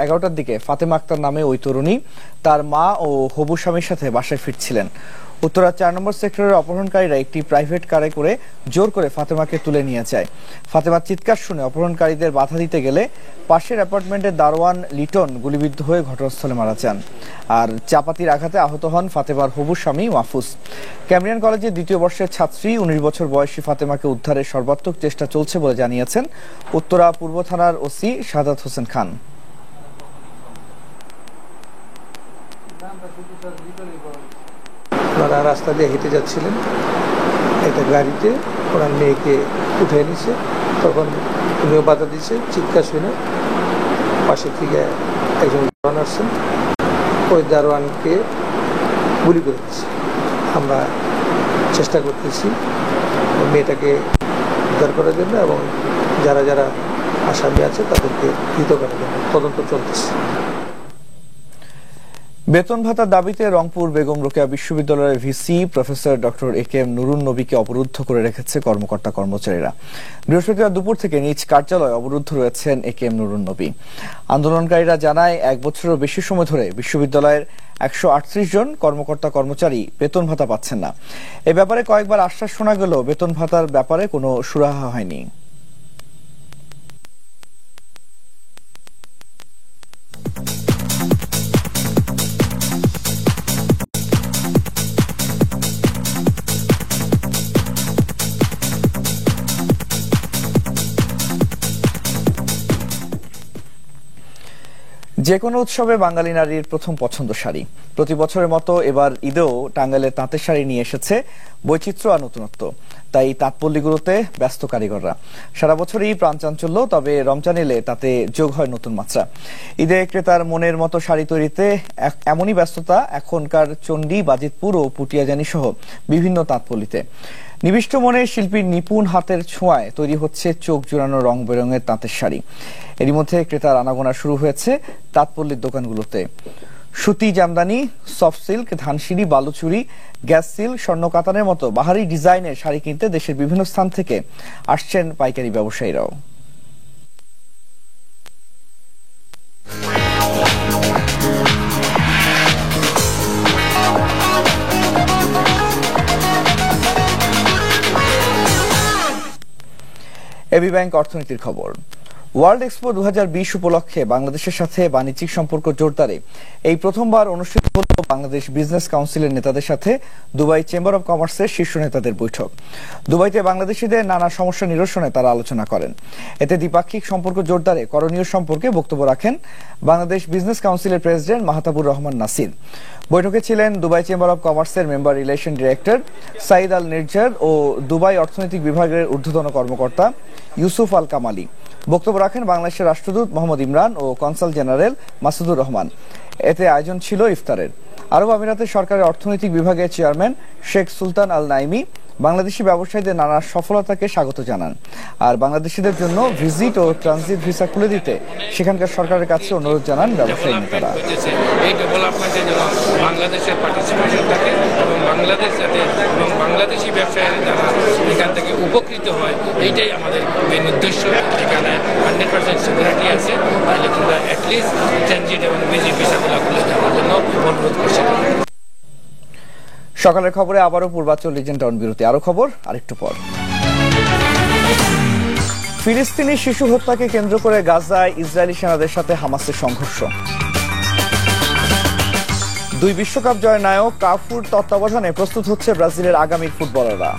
11টার দিকে ফাতেমা আক্তার নামে ওই তরুণী তার মা ও হবু স্বামীর সাথে বাসায় ফিরছিলেন। উত্তরা 4 নম্বর সেক্টরের অপহরণকারীরা একটি প্রাইভেট কারে করে জোর করে ফাতেমাকে তুলে নিয়ে যায়। ফাতেমার চিৎকার শুনে অপহরণকারীদের বাধা দিতে গেলে পাশের অ্যাপার্টমেন্টের দারোয়ান লিটন গুলিবিদ্ধ হয়ে ঘটনাস্থলে মারা যান। আর চাপাতির আঘাতে আহত হন ফাতেমার হবু স্বামী মাহফুজ। ক্যামব্রিয়ান কলেজের 2য় বর্ষের ছাত্রী 19 বছর বয়সী ফাতেমাকে উদ্ধারের সর্বাত্মক চেষ্টা চলছে বলে জানিয়েছেন উত্তরা পূর্ব থানার ওসি শাহাদাত হোসেন খান। ওনারা রাস্তা দিয়ে হেঁটে যাচ্ছিলেন, একটা গাড়িতে ওনার মেয়েকে উঠে নিছে, তখন উনিও বাধা দিচ্ছে। চিৎকার শুনে পাশে থেকে একজন দারোয়ান আসছেন, ওই দারোয়ানকে গুলি করে দিচ্ছে। আমরা চেষ্টা করতেছি মেয়েটাকে উদ্ধার করার জন্য এবং যারা যারা আসামি আছে তাদেরকে ধৃত করার জন্য তদন্ত চলতেছে। বেতন ভাতার দাবিতে রংপুর বেগম রোকেয়া বিশ্ববিদ্যালয়ের VC professor doctor AKM Nurun নবীকে অবরুদ্ধ করে রেখেছে কর্মকর্তা কর্মচারীরা। বৃহস্পতিবার দুপুর থেকে নিজ কার্যালয়ে অবরুদ্ধ রয়েছেন একেএম নুরুন নবী। আন্দোলনকারীরা জানায় 1 বছরেরও বেশি সময় ধরে বিশ্ববিদ্যালয়ের 138 জন কর্মকর্তা কর্মচারী বেতন ভাতা পাচ্ছেন না। এ ব্যাপারে কয়েকবার আশ্বাস শোনা গেলেও বেতন ভাতার ব্যাপারে কোনো সুরাহা হয়নি। যে কোনো উৎসবে বাঙালি নারীর প্রথম পছন্দ শাড়ি। প্রতি বছরের মতো এবার ঈদেও টাঙ্গাইলের তাঁতের শাড়ি নিয়ে এসেছে বৈচিত্র্য আর নতুনত্ব। তাই তাঁতপল্লীগুলোতে ব্যস্ত কারিগররা। সারা বছরই প্রাণচাঞ্চল্য, তবে রমজান এলে তাতে যোগ হয় নতুন মাত্রা। ঈদে ক্রেতার মনের মতো শাড়ি তৈরিতে এমনই ব্যস্ততা এখনকার চণ্ডী, বাজিতপুর ও পুটিয়াজানি সহ বিভিন্ন তাঁতপল্লীতে। নিবিষ্ট মনে শিল্পীর নিপুণ হাতের ছোঁয়ায় তৈরি হচ্ছে চোখ জুড়ানো রং বেরঙের তাঁতের শাড়ি। এরই মধ্যে ক্রেতার আনাগোনা শুরু হয়েছে তাঁতপল্লীর দোকানগুলোতে। সুতি, Jamdani, soft silk, Dhansiri, Baluchari, gas silk, স্বর্ণ কাতানের মতো বাহারি ডিজাইনের শাড়ি কিনতে দেশের বিভিন্ন স্থান থেকে আসছেন পাইকারি ব্যবসায়ীরাও। এবি ব্যাংক অর্থনীতির খবর। ওয়ার্ল্ড এক্সপো 2020 উপলক্ষে বাংলাদেশের সাথে বাণিজ্যিক সম্পর্ক জোরদারে এই প্রথমবার অনুষ্ঠিত হল বাংলাদেশ বিজনেস কাউন্সিলের নেতাদের সাথে দুবাই চেম্বার অব কমার্সের শীর্ষ নেতাদের বৈঠক। দুবাইতে বাংলাদেশিদের নানা সমস্যা নিরসনে তারা আলোচনা করেন। এতে দ্বিপাক্ষিক সম্পর্ক জোরদারে করণীয় সম্পর্কে বক্তব্য রাখেন বাংলাদেশ বিজনেস কাউন্সিলের প্রেসিডেন্ট মাহতাবুর রহমান নাসির। বৈঠকে ছিলেন দুবাই চেম্বার অব কমার্সের মেম্বার রিলেশন ডিরেক্টর সাইদ আল নির্জার ও দুবাই অর্থনৈতিক বিভাগের ঊর্ধ্বতন কর্মকর্তা ইউসুফ আল কামালি। বক্তব্য রাখেন বাংলাদেশের রাষ্ট্রদূত মোহাম্মদ ইমরান ও কনসাল জেনারেল মাসুদুর রহমান। এতে আয়োজন ছিল ইফতারের। আরব আমিরাতের সরকারের অর্থনৈতিক বিভাগের চেয়ারম্যান শেখ সুলতান আল নাইমি বাংলাদেশি ব্যবসায়ীদের নানা সফলতাকে স্বাগত জানান। আর বাংলাদেশিদের জন্য ভিজিট ও ট্রানজিট ভিসা খুলে দিতে সেখানকার সরকারের কাছে অনুরোধ জানান ব্যবসায়ী নেতারা। এই ডেভেলপমেন্টে যেন বাংলাদেশের পার্টিসিপেশন থাকে এবং বাংলাদেশ যাতে এবং বাংলাদেশি ব্যবসায়ীরা যারা এখান থেকে উপকৃত হয়, এইটাই আমাদের মেন উদ্দেশ্য। এখানে 100% সিকিউরিটি আছে, তাহলে তোমরা অ্যাটলিস্ট ট্রানজিট এবং ভিজিট ভিসাগুলো খুলে দেওয়ার জন্য অনুরোধ করছি। সকালের খবরে আবারও পূর্বাঞ্চল রিজন টাউন বিরতি। আরো খবর আরেকটু পর। ফিলিস্তিনি শিশু হত্যাকে কেন্দ্র করে গাজায় ইসরায়েলি সেনাদের সাথে হামাসের সংঘর্ষ। 2 বিশ্বকাপ জয়ের নায়ক কাফুর তত্ত্বাবধানে প্রস্তুত হচ্ছে ব্রাজিলের আগামী ফুটবলাররা।